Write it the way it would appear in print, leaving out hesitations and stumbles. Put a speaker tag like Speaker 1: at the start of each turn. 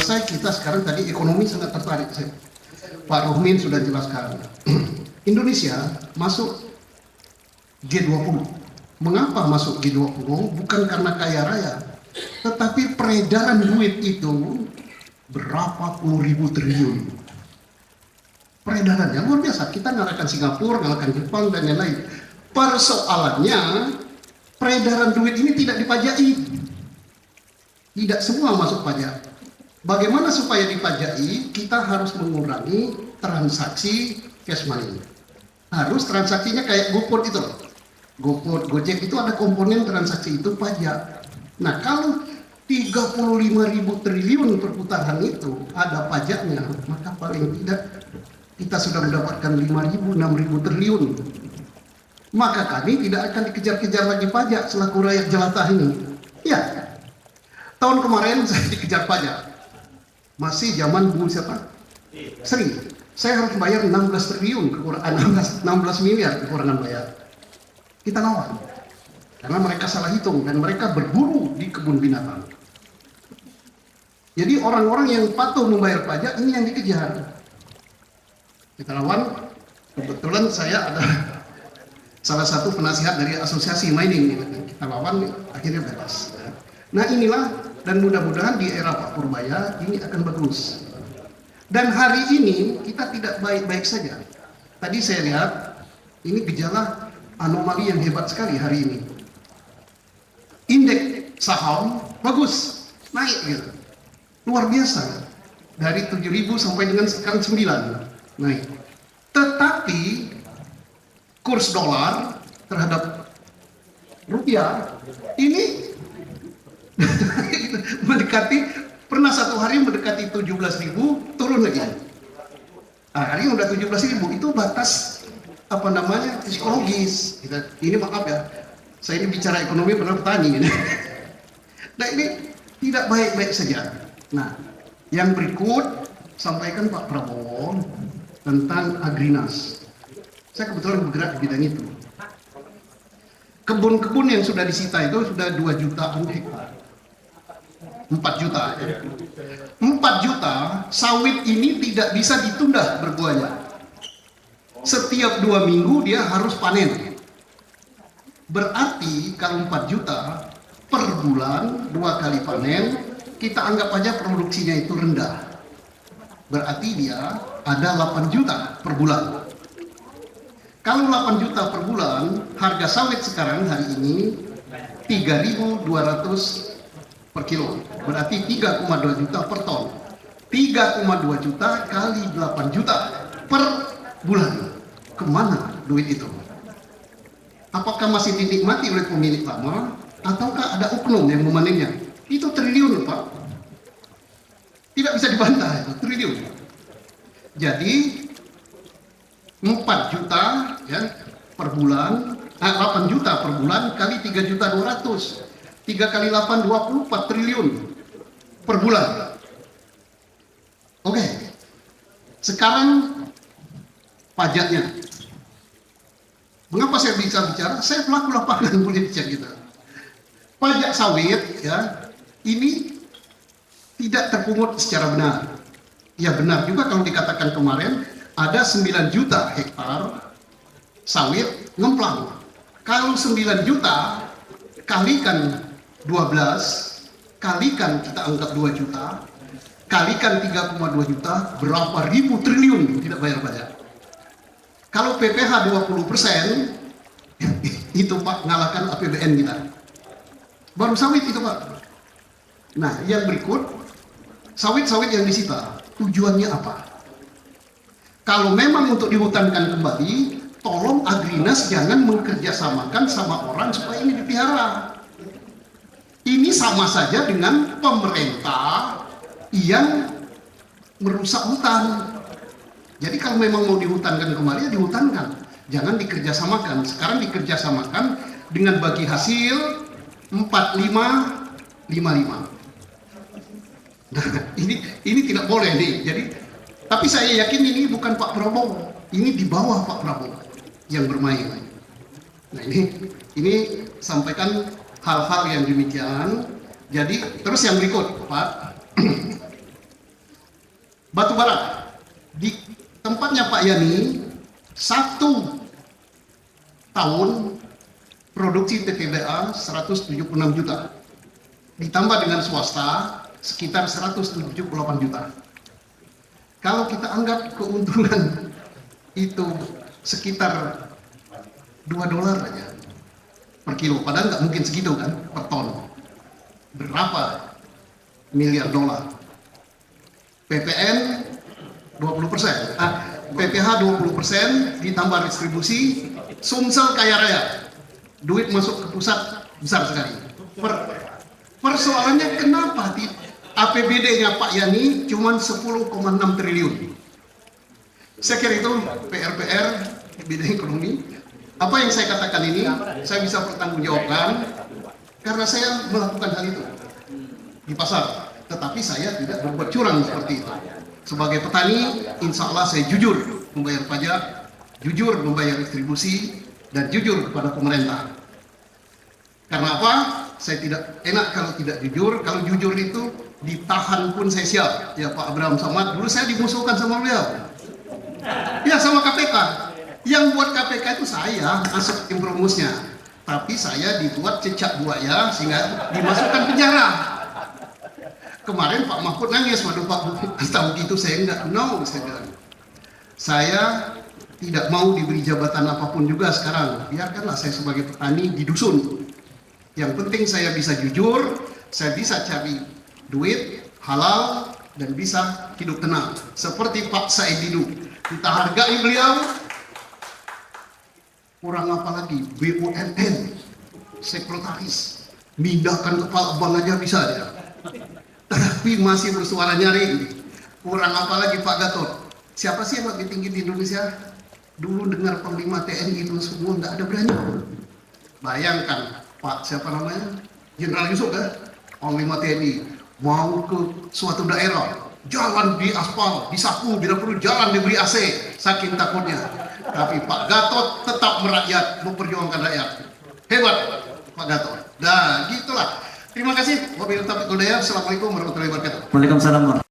Speaker 1: selesai, kita sekarang tadi ekonomi sangat tertarik. Pak Rohmin sudah jelaskan. Indonesia masuk G20. Mengapa masuk G20? Bukan karena kaya raya, tetapi peredaran duit itu berapa puluh ribu triliun. Peredarannya luar biasa. Kita ngalahkan Singapura, ngalahkan Jepang, dan lain-lain. Persoalannya, peredaran duit ini tidak dipajaki. Tidak semua masuk pajak. Bagaimana supaya dipajaki? Kita harus mengurangi transaksi cash money. Harus transaksinya kayak GoFood itu loh. GoFood, Gojek itu ada komponen transaksi itu pajak. Nah, kalau 35.000 triliun perputaran itu ada pajaknya, maka paling tidak kita sudah mendapatkan 5.000-6.000 triliun. Maka kami tidak akan dikejar-kejar lagi pajak selaku rakyat jelata ini. Ya, tahun kemarin saya dikejar pajak. Masih zaman Bu siapa? Sri. Saya harus bayar 16 triliun kekurangan, 16 miliar kekurangan bayar. Kita lawan. Karena mereka salah hitung dan mereka berburu di kebun binatang. Jadi orang-orang yang patuh membayar pajak ini yang dikejar. Kita lawan. Kebetulan saya ada salah satu penasihat dari asosiasi mining. Kita lawan, akhirnya bebas. Nah inilah, dan mudah-mudahan di era Pak Purbaya ini akan bagus. Dan hari ini kita tidak baik-baik saja. Tadi saya lihat ini gejala anomali yang hebat sekali hari ini. Indeks saham bagus, naik gitu. Luar biasa. Dari 7.000 sampai dengan sekarang 9 naik. Tetapi kurs dolar terhadap rupiah ini mendekati, pernah satu hari mendekati 17.000, turun lagi. Nah, hari ini udah 17.000, itu batas apa namanya psikologis. Ini maaf ya, saya ini bicara ekonomi benar petani. Nah ini tidak baik-baik saja. Nah, yang berikut sampaikan Pak Prabowo tentang Agrinas. Saya kebetulan bergerak di bidang itu. Kebun-kebun yang sudah disita itu sudah 2 jutaan hektar. 4 juta. 4 juta sawit ini tidak bisa ditunda berbuahnya. Setiap 2 minggu dia harus panen. Berarti kalau 4 juta per bulan 2 kali panen, kita anggap aja produksinya itu rendah. Berarti dia ada 8 juta per bulan. Kalau 8 juta per bulan, harga sawit sekarang hari ini 3.200 per kilo. Berarti 3,2 juta per ton. 3,2 juta kali 8 juta per bulan. Kemana duit itu? Apakah masih dinikmati oleh pemilik lama, ataukah ada oknum yang memanennya? Itu triliun, Pak. Tidak bisa dibantah, itu triliun. Jadi 4 juta ya per bulan, 8 juta per bulan kali 3.200.000. 3 kali 8 24 triliun per bulan. Oke. Sekarang pajaknya. Mengapa saya bicara? Saya pelaku lapangan, boleh dicek gitu. Pajak sawit ya, ini tidak terpungut secara benar. Ya benar juga kalau dikatakan kemarin ada 9 juta hektar sawit ngemplang. Kalau 9 juta kalikan 12, kalikan kita anggap 2 juta, kalikan 3,2 juta, berapa ribu triliun tidak bayar pajak. Kalau PPh 20%, itu Pak ngalahkan APBN kita. Baru sawit itu Pak. Nah yang berikut, sawit-sawit yang disita, tujuannya apa? Kalau memang untuk dihutankan kembali, tolong Agrinas jangan mengerjasamakan sama orang supaya ini dipelihara. Ini sama saja dengan pemerintah yang merusak hutan. Jadi kalau memang mau dihutankan kembali, ya dihutankan. Jangan dikerjasamakan. Sekarang dikerjasamakan dengan bagi hasil 45-55. Nah, ini tidak boleh nih. Jadi, tapi saya yakin ini bukan Pak Prabowo. Ini di bawah Pak Prabowo yang bermain. Nah ini sampaikan hal-hal yang demikian. Jadi terus yang berikut Pak, batu bara. Di tempatnya Pak Yani, 1 tahun produksi TPBA 176 juta. Ditambah dengan swasta sekitar 178 juta. Kalau kita anggap keuntungan itu sekitar $2 aja per kilo, padahal nggak mungkin segitu kan per ton. Berapa miliar dolar? PPN 20%, PPH 20% ditambah distribusi, Sumsel kaya raya, duit masuk ke pusat besar sekali. Persoalannya kenapa APBD-nya Pak Yani cuma 10,6 triliun? Saya kira itu PR di bidang ekonomi. Apa yang saya katakan ini, saya bisa bertanggungjawabkan karena saya melakukan hal itu di pasar. Tetapi saya tidak berbuat curang seperti itu. Sebagai petani, insya Allah saya jujur membayar pajak, jujur membayar distribusi, dan jujur kepada pemerintah. Karena apa? Saya tidak enak kalau tidak jujur. Kalau jujur itu ditahan pun saya siap. Ya Pak Abraham Samad, dulu saya dimusuhkan sama beliau. Ya sama KPK. Yang buat KPK itu saya, masuk tim perumusnya. Tapi saya dibuat cecak buaya sehingga dimasukkan penjara. Kemarin Pak Mahfud nangis, waduh Pak, tahu gitu saya enggak, no, saya tidak mau diberi jabatan apapun juga sekarang. Biarkanlah saya sebagai petani di dusun. Yang penting saya bisa jujur, saya bisa cari duit halal dan bisa hidup tenang. Seperti Pak Said Didu, kita hargai beliau. Kurang apa lagi? BUMN, sekretaris, mindahkan kepala bank aja bisa dia. Tapi masih bersuara nyaring. Kurang apa lagi Pak Gatot? Siapa sih yang lebih tinggi di Indonesia? Dulu dengar Panglima TNI itu semua nggak ada berani. Bayangkan Pak siapa namanya? Jenderal Yusuf kan? Panglima TNI mau ke suatu daerah, jalan di aspal, disapu, bila perlu jalan diberi AC, saking takutnya. Tapi Pak Gatot tetap merakyat, memperjuangkan rakyat. Hebat Pak Gatot. Nah, gitulah. Terima kasih. Wabillahi taufiq wal hidayah. Assalamualaikum warahmatullahi wabarakatuh.
Speaker 2: Waalaikumsalam.